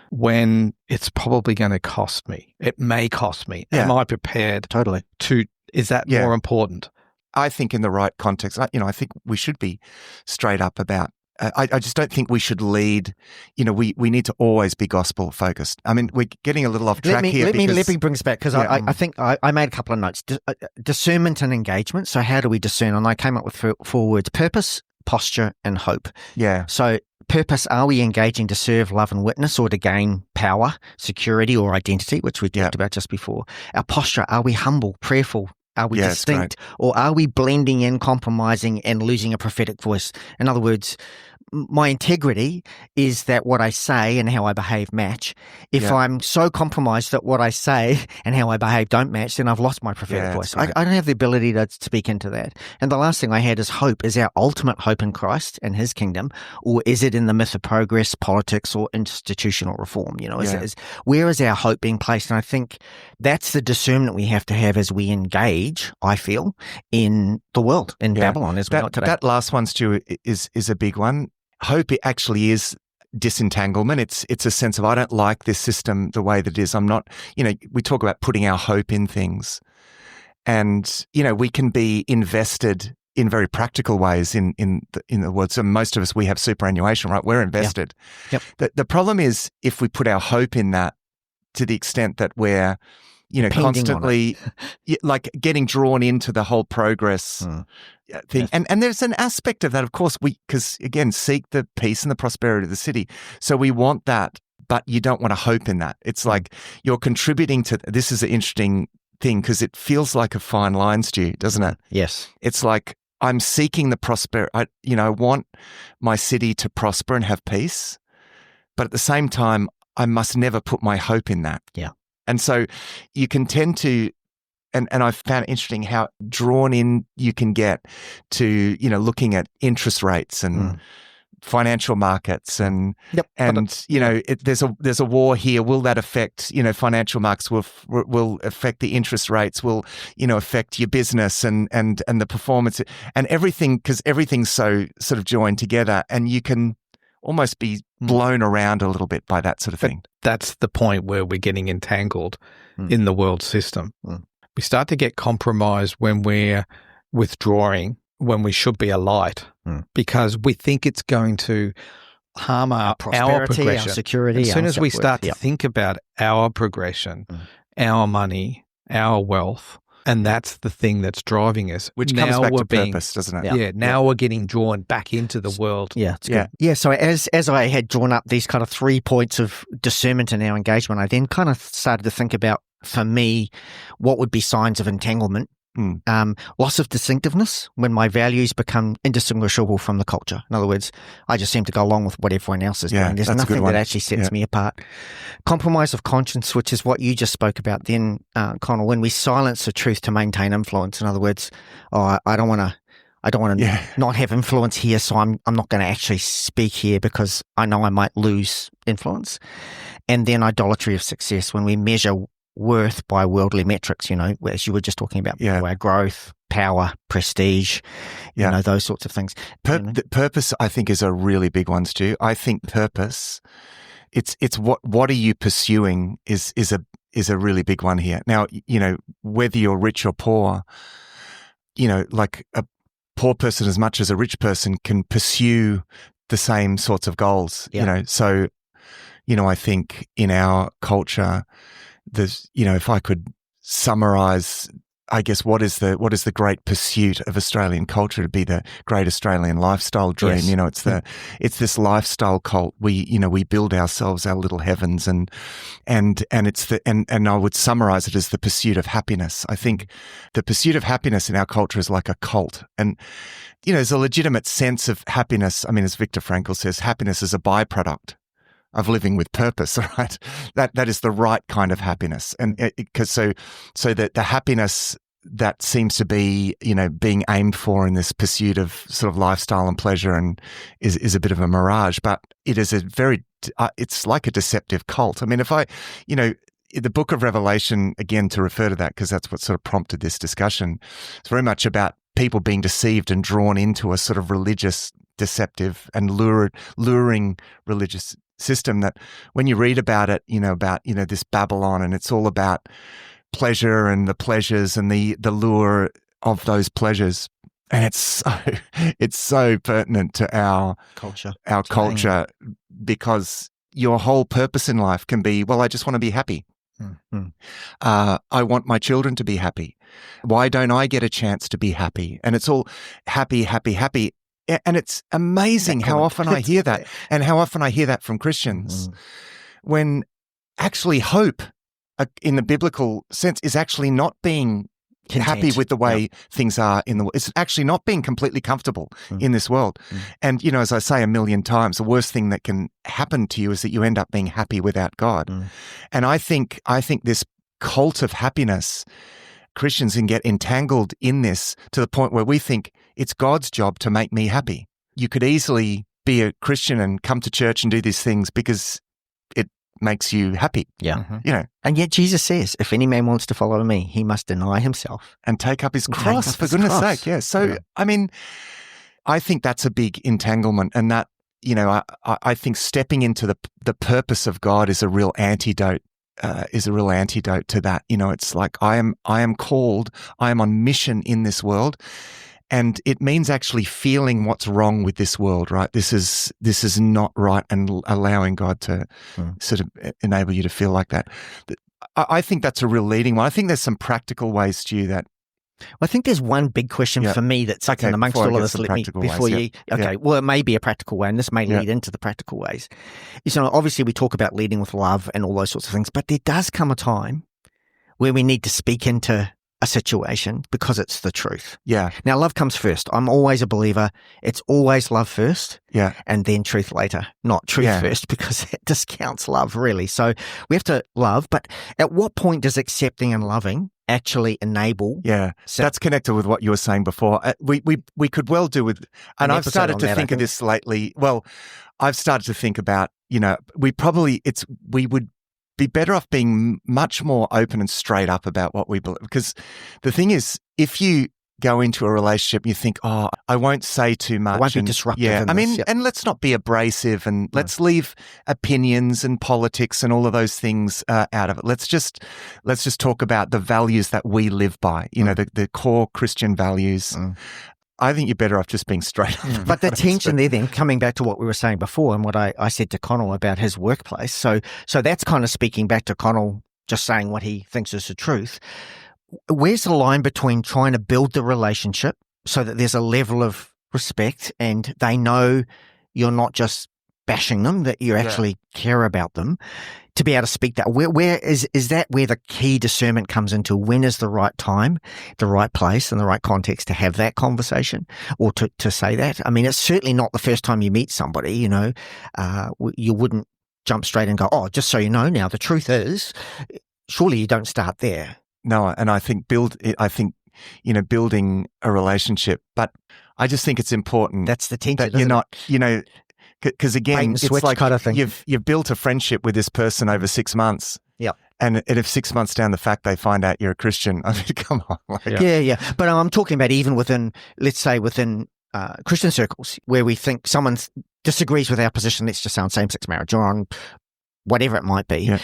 when it's probably going to cost me? It may cost me. Yeah. Am I prepared? Totally. Is that more important? I think in the right context, I think we should be straight up about. I just don't think we should lead. We need to always be gospel focused. I mean, we're getting a little off track here. Let me bring us back, because I think I made a couple of notes. Discernment and engagement. So how do we discern? And I came up with 4 words: purpose, posture, and hope. Yeah. So purpose, are we engaging to serve, love, and witness, or to gain power, security, or identity, which we talked about just before? Our posture, are we humble, prayerful, Are we Yeah, it's distinct, or are we blending in, compromising, and losing a prophetic voice? In other words, my integrity is that what I say and how I behave match. If I'm so compromised that what I say and how I behave don't match, then I've lost my prophetic voice. Right. I don't have the ability to speak into that. And the last thing I had is hope. Is our ultimate hope in Christ and his kingdom, or is it in the myth of progress, politics, or institutional reform? Where is our hope being placed? And I think that's the discernment we have to have as we engage, I feel, in the world, in Babylon as we know it today. That last one, Stu, is a big one. Hope, it actually is disentanglement. It's a sense of, I don't like this system the way that it is. I'm not, we talk about putting our hope in things, and, we can be invested in very practical ways in the world. So most of us, we have superannuation, right? We're invested. Yep. The problem is if we put our hope in that to the extent that we're, constantly like getting drawn into the whole progress thing. Yes. And there's an aspect of that, of course, because again, seek the peace and the prosperity of the city. So we want that, but you don't want to hope in that. It's like you're contributing to, this is an interesting thing because it feels like a fine line, Stu, doesn't it? Yes. It's like I'm seeking the prosperity. I want my city to prosper and have peace, but at the same time, I must never put my hope in that. Yeah. And so you can tend to, and I've found it interesting how drawn in you can get to, looking at interest rates and financial markets and there's a war here. Will that affect, financial markets will affect the interest rates, will, affect your business and the performance and everything, because everything's so sort of joined together, and you can almost be blown around a little bit by that sort of thing. That's the point where we're getting entangled in the world system. We start to get compromised when we're withdrawing, when we should be a light, because we think it's going to harm our progression, our security. As soon as we start to think about our progression, our money, our wealth, and that's the thing that's driving us. Which comes back to purpose, doesn't it? Yeah. Now we're getting drawn back into the world. Yeah, it's good. Yeah, so as I had drawn up these kind of 3 points of discernment in our engagement, I then kind of started to think about, for me, what would be signs of entanglement. Loss of distinctiveness, when my values become indistinguishable from the culture. In other words, I just seem to go along with what everyone else is doing. There's nothing that actually sets me apart. Compromise of conscience, which is what you just spoke about then, Connell, when we silence the truth to maintain influence. In other words, I don't want to not have influence here, so I'm not going to actually speak here because I know I might lose influence. And then idolatry of success, when we measure worth by worldly metrics, as you were just talking about, our growth, power, prestige, those sorts of things. Purpose, I think, is a really big one, Stu. I think purpose, it's what are you pursuing is a really big one here. Now, whether you're rich or poor, like a poor person as much as a rich person can pursue the same sorts of goals. So, I think in our culture, there's, if I could summarize, I guess, what is the great pursuit of Australian culture to be the great Australian lifestyle dream? Yes. It's this lifestyle cult. We build ourselves our little heavens, and it's and I would summarize it as the pursuit of happiness. I think the pursuit of happiness in our culture is like a cult, and there's a legitimate sense of happiness. I mean, as Viktor Frankl says, happiness is a byproduct of living with purpose, right? That is the right kind of happiness, and because so that the happiness that seems to be being aimed for in this pursuit of sort of lifestyle and pleasure and is a bit of a mirage, but it is it's like a deceptive cult. I mean, if the book of Revelation, again, to refer to that because that's what sort of prompted this discussion, it's very much about people being deceived and drawn into a sort of religious, deceptive and luring religious system that when you read about it, about this Babylon, and it's all about pleasure and the pleasures and the lure of those pleasures, and it's so pertinent to our culture, because your whole purpose in life can be, well, I just want to be happy. I want my children to be happy. Why don't I get a chance to be happy? And it's all happy, happy, happy. And it's amazing how often I hear that, and how often I hear that from Christians, when actually hope, in the biblical sense, is actually not being happy with the way things are in the world. It's actually not being completely comfortable in this world. And, as I say a million times, the worst thing that can happen to you is that you end up being happy without God. And I think this cult of happiness, Christians can get entangled in this to the point where we think it's God's job to make me happy. You could easily be a Christian and come to church and do these things because it makes you happy. Yeah. And yet Jesus says, if any man wants to follow me, he must deny himself. And take up his cross, for goodness sake. Yeah. So, I mean, I think that's a big entanglement, and that, I think stepping into the purpose of God is a real antidote. To that. It's like I am called, I am on mission in this world, and it means actually feeling what's wrong with this world, right? This is not right, and allowing God to sort of enable you to feel like that. I think that's a real leading one. I think there's some practical ways, Stu, that. I think there's one big question for me that sits in amongst all of this. Well, it may be a practical way, and this may lead into the practical ways. Obviously we talk about leading with love and all those sorts of things, but there does come a time where we need to speak into a situation because it's the truth. Yeah. Now, love comes first. I'm always a believer. It's always love first. Yeah. And then truth later. Not truth first, because it discounts love, really. So we have to love, but at what point does accepting and loving actually enable? Yeah. That's connected with what you were saying before. We could well do with, and I've started to think of this lately. Well, I've started to think about, we would be better off being much more open and straight up about what we believe. Because the thing is, if you go into a relationship and you think, I won't say too much. I won't be disruptive. Yeah, and let's not be abrasive, and let's leave opinions and politics and all of those things out of it. Let's just talk about the values that we live by, the core Christian values. I think you're better off just being straight up. But the tension there then, coming back to what we were saying before and what I said to Connell about his workplace. So that's kind of speaking back to Connell just saying what he thinks is the truth. Where's the line between trying to build the relationship so that there's a level of respect and they know you're not just bashing them, that you actually care about them, to be able to speak that? Where is that where the key discernment comes into? When is the right time, the right place, and the right context to have that conversation or to say that? I mean, it's certainly not the first time you meet somebody, you wouldn't jump straight and go, just so you know now, the truth is, surely you don't start there. No, and I think building a relationship, but I just think it's important. That's the tension, that you're not, because again, it's like kind of thing. You've built a friendship with this person over 6 months. Yeah. And if 6 months down the fact they find out you're a Christian, I mean, come on. Yeah. But I'm talking about even within, let's say within Christian circles where we think someone disagrees with our position, let's just say on same-sex marriage or on whatever it might be. Yeah.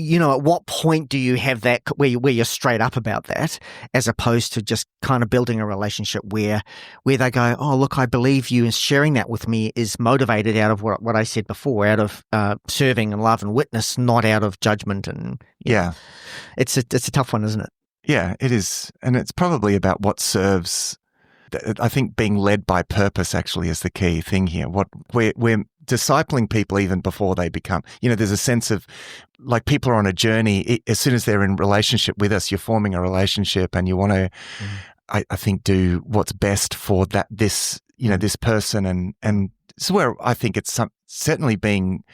At what point do you have that where you're straight up about that, as opposed to just kind of building a relationship where they go, look, I believe you, and sharing that with me is motivated out of what I said before, out of serving and love and witness, not out of judgment. And it's a tough one, isn't it? Yeah, it is, and it's probably about what serves. I think being led by purpose actually is the key thing here. We're discipling people even before they become, there's a sense of like people are on a journey. As soon as they're in relationship with us, you're forming a relationship and you want to, I think, do what's best for this person. And it's where I think it's certainly being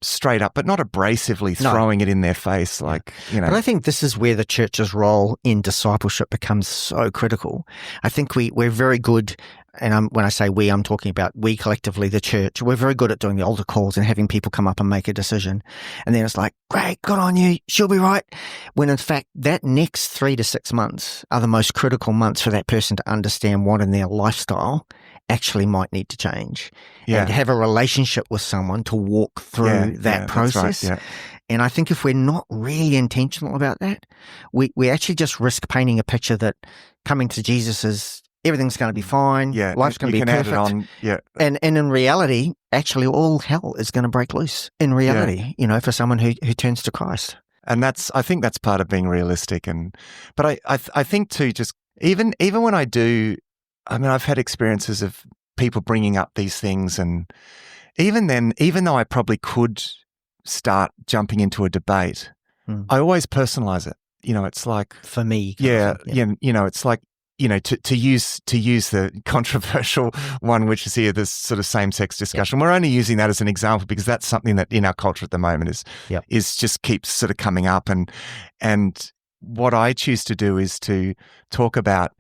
straight up, but not abrasively throwing it in their face. But I think this is where the church's role in discipleship becomes so critical. I think we're very good, and when I say we, I'm talking about we collectively, the church. We're very good at doing the altar calls and having people come up and make a decision. And then it's like, great, good on you, she'll be right. When in fact, that next 3 to 6 months are the most critical months for that person to understand what in their lifestyle actually might need to change, and to have a relationship with someone to walk through that process. Right, and I think if we're not really intentional about that, we actually just risk painting a picture that coming to Jesus is everything's going to be fine, life's going to be perfect. And in reality, actually all hell is going to break loose in reality, for someone who turns to Christ. And I think that's part of being realistic. But I think too, just even when I do, I've had experiences of people bringing up these things, and even then, even though I probably could start jumping into a debate, I always personalize it. it's like for me. It's like, to use the controversial one, which is here, this sort of same-sex discussion. We're only using that as an example because that's something that in our culture at the moment is just keeps sort of coming up. And what I choose to do is to talk about,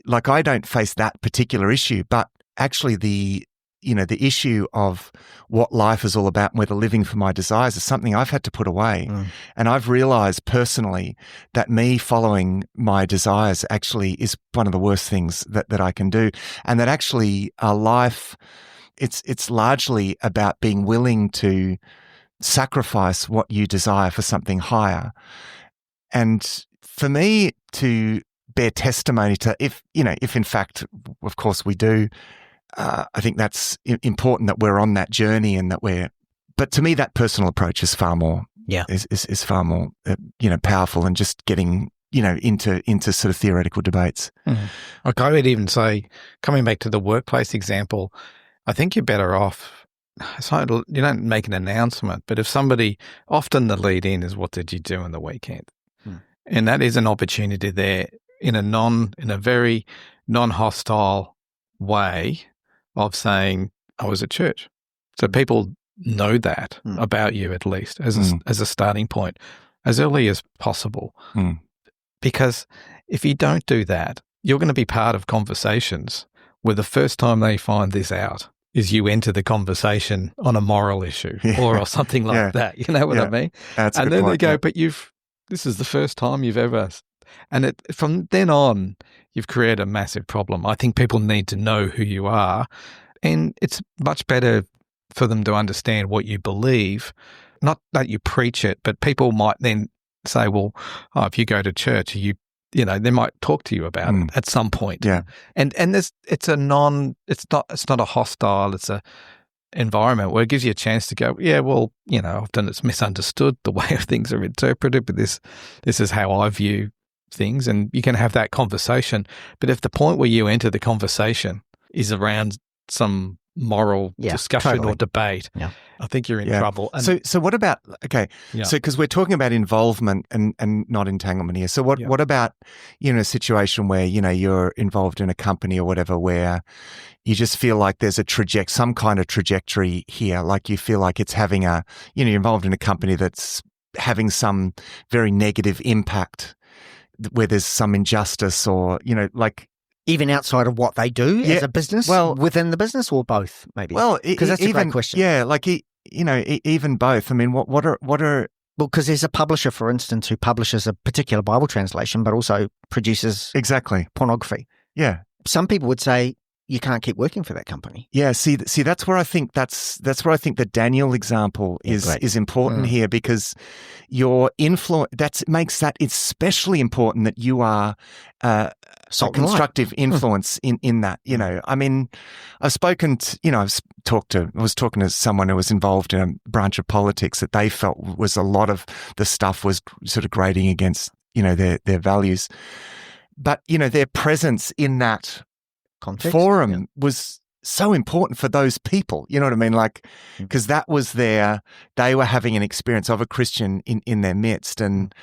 like, I don't face that particular issue, but actually the issue of what life is all about and whether living for my desires is something I've had to put away. And I've realized personally that me following my desires actually is one of the worst things that I can do. And that actually life, it's largely about being willing to sacrifice what you desire for something higher. And for me to bear testimony to, if in fact, of course we do, I think that's important that we're on that journey and but to me, that personal approach is far more, is far more, powerful than just getting, into sort of theoretical debates. Like I would even say, coming back to the workplace example, I think you're better off. So you don't make an announcement, but if somebody, often the lead in is, what did you do on the weekend? And that is an opportunity there in a very non-hostile way of saying, I was at church. So people know that about you, at least as a starting point, as early as possible. Because if you don't do that, you're going to be part of conversations where the first time they find this out is you enter the conversation on a moral issue or something like that. You know what I mean? That's and a good then point, they go, but this is the first time you've ever, and from then on, you've created a massive problem. I think people need to know who you are, and it's much better for them to understand what you believe, not that you preach it, but people might then say, well, if you go to church, they might talk to you about it at some point. Yeah. And it's not a hostile, it's a environment where it gives you a chance to go, often it's misunderstood the way things are interpreted, but this is how I view things, and you can have that conversation. But if the point where you enter the conversation is around some moral discussion or debate, I think you're in trouble. And so what about, so because we're talking about involvement and not entanglement here. So what about, a situation where, you're involved in a company or whatever, where you just feel like there's some kind of trajectory here, like you feel like it's having you're involved in a company that's having some very negative impact, where there's some injustice or, like, even outside of what they do as a business, within the business, or both, maybe? Well, because that's a great question. Yeah, like, even both. I mean, what are well, because there's a publisher, for instance, who publishes a particular Bible translation, but also produces pornography. Yeah, some people would say you can't keep working for that company. Yeah, see, that's where I think the Daniel example is important here, because your influence makes that especially important, that you are a constructive influence in that. I mean, I was talking to someone who was involved in a branch of politics that they felt was a lot of the stuff was sort of grating against their values, but their presence in that forum was so important for those people. You know what I mean? Like, because that was they were having an experience of a Christian in their midst. And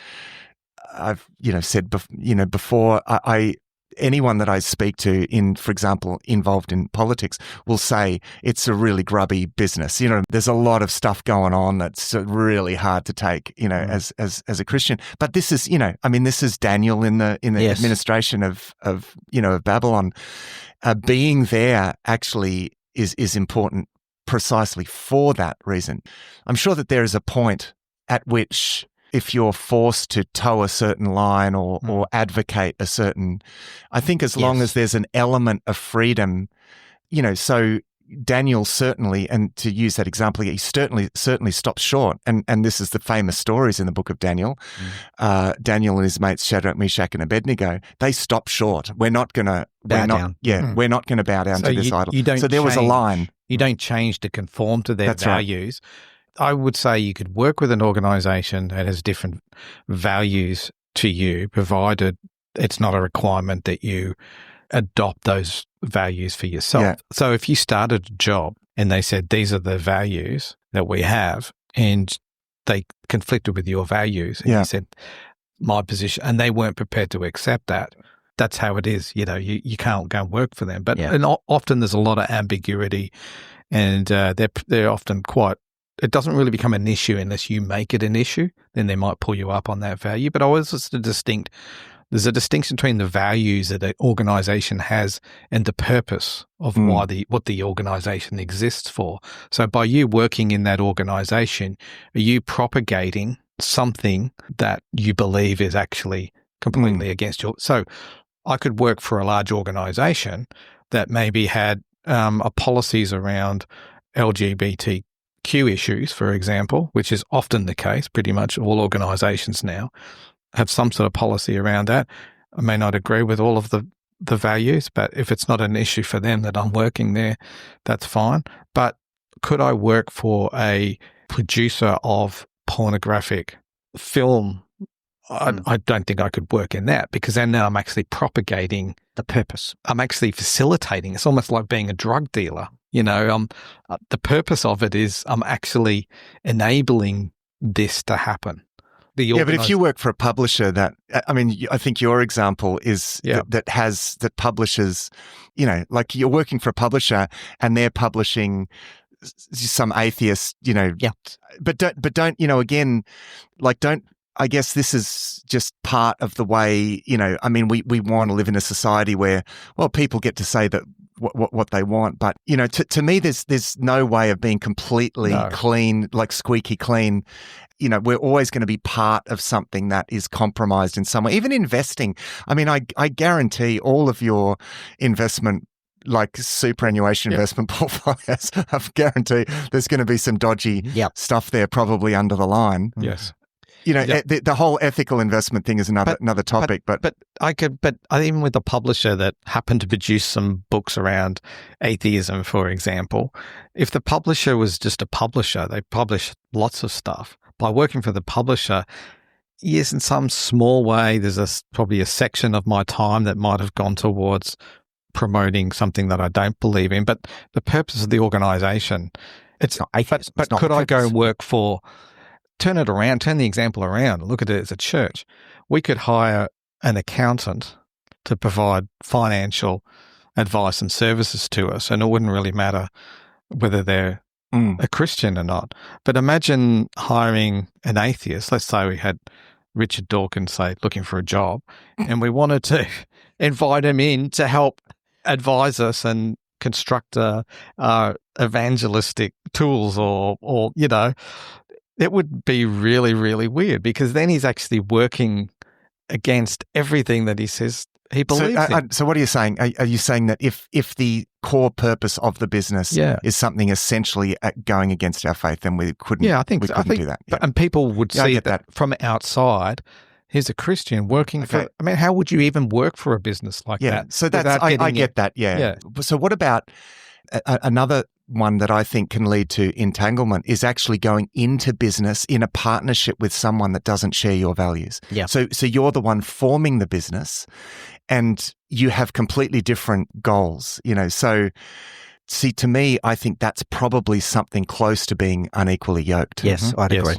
I've, said, before, anyone that I speak to for example, involved in politics will say it's a really grubby business. There's a lot of stuff going on that's really hard to take, as a Christian. But this is, this is Daniel in the administration of Babylon. Being there actually is important precisely for that reason. I'm sure that there is a point at which, if you're forced to toe a certain line or advocate a certain, I think as long as there's an element of freedom, so Daniel certainly, and to use that example, he certainly stops short. And this is the famous stories in the book of Daniel. Daniel and his mates Shadrach, Meshach, and Abednego, they stop short. We're not going to bow down. We're not going to bow down to this idol. So there was a line. You don't change to conform to their values. Right. I would say you could work with an organization that has different values to you, provided it's not a requirement that you adopt those values for yourself. Yeah. So if you started a job and they said, these are the values that we have, and they conflicted with your values, and you said, my position, and they weren't prepared to accept that. That's how it is. You can't go and work for them. But and often there's a lot of ambiguity, and they're often quite. It doesn't really become an issue unless you make it an issue. Then they might pull you up on that value. But always there's a distinction between the values that an organization has and the purpose of what the organization exists for. So by you working in that organization, are you propagating something that you believe is actually completely against your? So I could work for a large organization that maybe had policies around LGBTQ issues, for example, which is often the case. Pretty much all organizations now have some sort of policy around that. I may not agree with all of the values, but if it's not an issue for them that I'm working there, that's fine. But could I work for a producer of pornographic film? I don't think I could work in that, because then now I'm actually propagating the purpose. I'm actually facilitating. It's almost like being a drug dealer. The purpose of it is I'm actually enabling this to happen. But if you work for a publisher I think your example is that publishes, like you're working for a publisher and they're publishing some atheist, but don't, again, like don't, I guess this is just part of the way, we want to live in a society where, well, people get to say that what they want. But, to me, there's no way of being completely clean, like squeaky clean. We're always going to be part of something that is compromised in some way. Even investing. I guarantee all of your investment, like superannuation investment portfolios, I guarantee there's going to be some dodgy stuff there probably under the line. Yes. The whole ethical investment thing is another topic. But even with the publisher that happened to produce some books around atheism, for example, if the publisher was just a publisher, they publish lots of stuff. By working for the publisher, yes, in some small way, there's probably a section of my time that might have gone towards promoting something that I don't believe in. But the purpose of the organisation, it's not atheism. But could I go and work for? Turn the example around, look at it as a church. We could hire an accountant to provide financial advice and services to us, and it wouldn't really matter whether they're a Christian or not. But imagine hiring an atheist. Let's say we had Richard Dawkins, say, looking for a job, and we wanted to invite him in to help advise us and construct evangelistic tools or it would be really, really weird, because then he's actually working against everything that he says he believes in. So what are you saying? Are you saying that if the core purpose of the business is something essentially going against our faith, then we couldn't do that? Yeah. And people would see that from outside. He's a Christian working for, how would you even work for a business like that? So I get that, yeah. So what about another one that I think can lead to entanglement is actually going into business in a partnership with someone that doesn't share your values. Yeah. So you're the one forming the business and you have completely different goals, So see, to me, I think that's probably something close to being unequally yoked. Yes, I'd agree.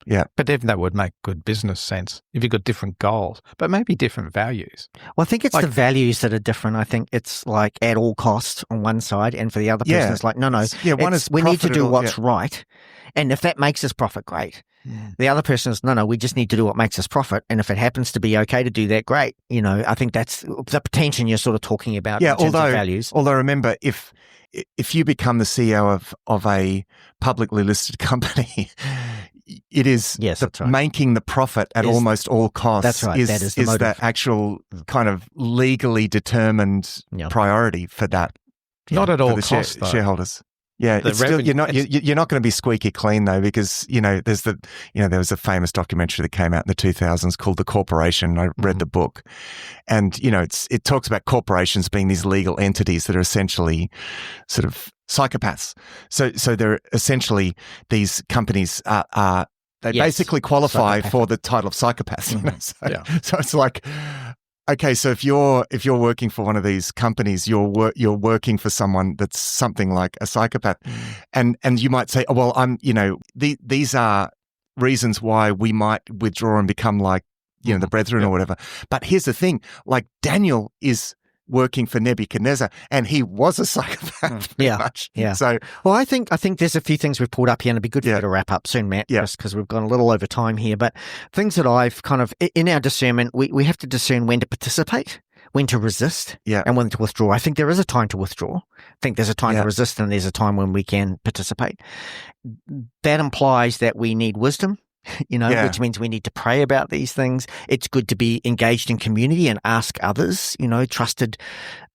Yeah. But even that would make good business sense if you've got different goals, but maybe different values. Well, I think it's the values that are different. I think it's like at all costs on one side, and for the other person, it's like, no. One is we need to do what's right. And if that makes us profit, great. The other person is, no, we just need to do what makes us profit. And if it happens to be okay to do that, great. I think that's the tension you're sort of talking about in terms of values. Although remember, if you become the CEO of a publicly listed company, it is making the profit at almost all costs. That's right. That is the actual kind of legally determined priority for that. Not at all costs, shareholders. Yeah, it's still, you're not going to be squeaky clean though, because there was a famous documentary that came out in the 2000s called The Corporation. I read the book, and it talks about corporations being these legal entities that are essentially sort of psychopaths. So they're essentially, these companies are basically qualify for the title of psychopaths. So it's like, okay, so if you're working for one of these companies, you're working for someone that's something like a psychopath, and you might say, oh, well, these are reasons why we might withdraw and become like the brethren or whatever. But here's the thing, like Daniel is working for Nebuchadnezzar, and he was a psychopath pretty much. Yeah. So, well, I think there's a few things we've pulled up here, and it'd be good for you to wrap up soon, Matt, just because we've gone a little over time here. But things that I've kind of, in our discernment, we have to discern when to participate, when to resist, and when to withdraw. I think there is a time to withdraw. I think there's a time to resist, and there's a time when we can participate. That implies that we need wisdom. Which means we need to pray about these things. It's good to be engaged in community and ask others, trusted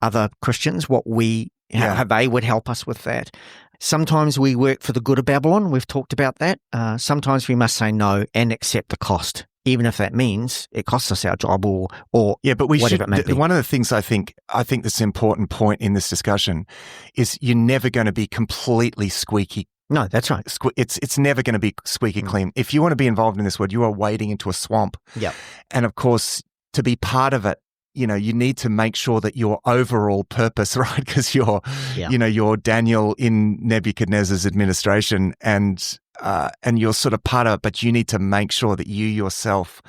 other Christians, how they would help us with that. Sometimes we work for the good of Babylon. We've talked about that. Sometimes we must say no and accept the cost, even if that means it costs us our job or but we whatever it may be. One of the things I think that's an important point in this discussion is you're never going to be completely squeaky. No, that's right. It's never going to be squeaky clean. If you want to be involved in this world, you are wading into a swamp. Yeah. And of course, to be part of it, you need to make sure that your overall purpose, right? Because you're Daniel in Nebuchadnezzar's administration, and you're sort of part of it, but you need to make sure that you yourself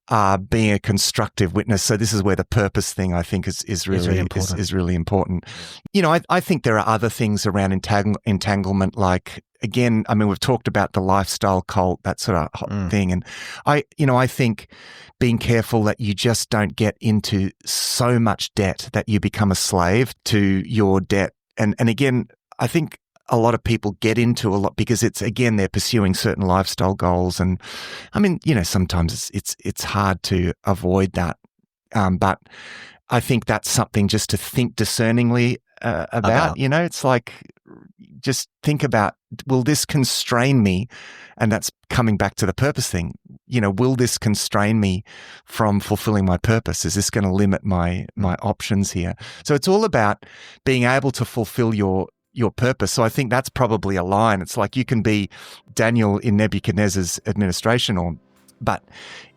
are being a constructive witness. So this is where the purpose thing, I think, is really important. Is really important. I think there are other things around entanglement, like, again, I mean, we've talked about the lifestyle cult, that sort of thing. And I think being careful that you just don't get into so much debt that you become a slave to your debt. And again, I think a lot of people get into a lot because they're pursuing certain lifestyle goals. And I mean, sometimes it's hard to avoid that. But I think that's something just to think discerningly about. It's like, just think about, will this constrain me? And that's coming back to the purpose thing. Will this constrain me from fulfilling my purpose? Is this going to limit my options here? So it's all about being able to fulfill your purpose. So I think that's probably a line. It's like you can be Daniel in Nebuchadnezzar's administration, but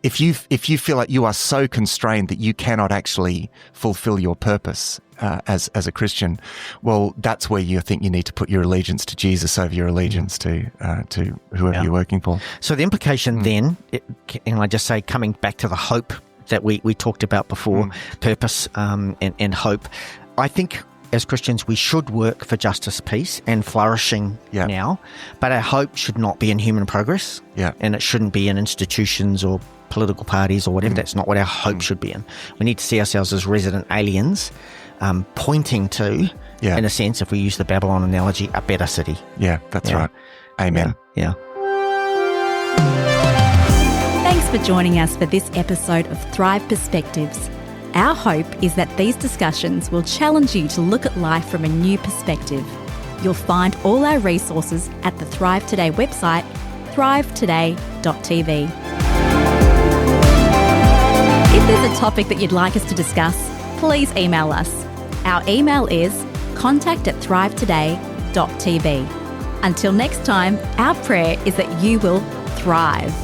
if you feel like you are so constrained that you cannot actually fulfill your purpose as a Christian, well, that's where you think you need to put your allegiance to Jesus over your allegiance to whoever you're working for. So the implication then, and I just say, coming back to the hope that we talked about before, purpose and hope, I think as Christians, we should work for justice, peace, and flourishing now, but our hope should not be in human progress, and it shouldn't be in institutions or political parties or whatever. That's not what our hope should be in. We need to see ourselves as resident aliens, pointing to, in a sense, if we use the Babylon analogy, a better city. Yeah, that's right. Amen. Yeah. Thanks for joining us for this episode of Thrive Perspectives. Our hope is that these discussions will challenge you to look at life from a new perspective. You'll find all our resources at the Thrive Today website, thrivetoday.tv. If there's a topic that you'd like us to discuss, please email us. Our email is contact@thrivetoday.tv. Until next time, our prayer is that you will thrive.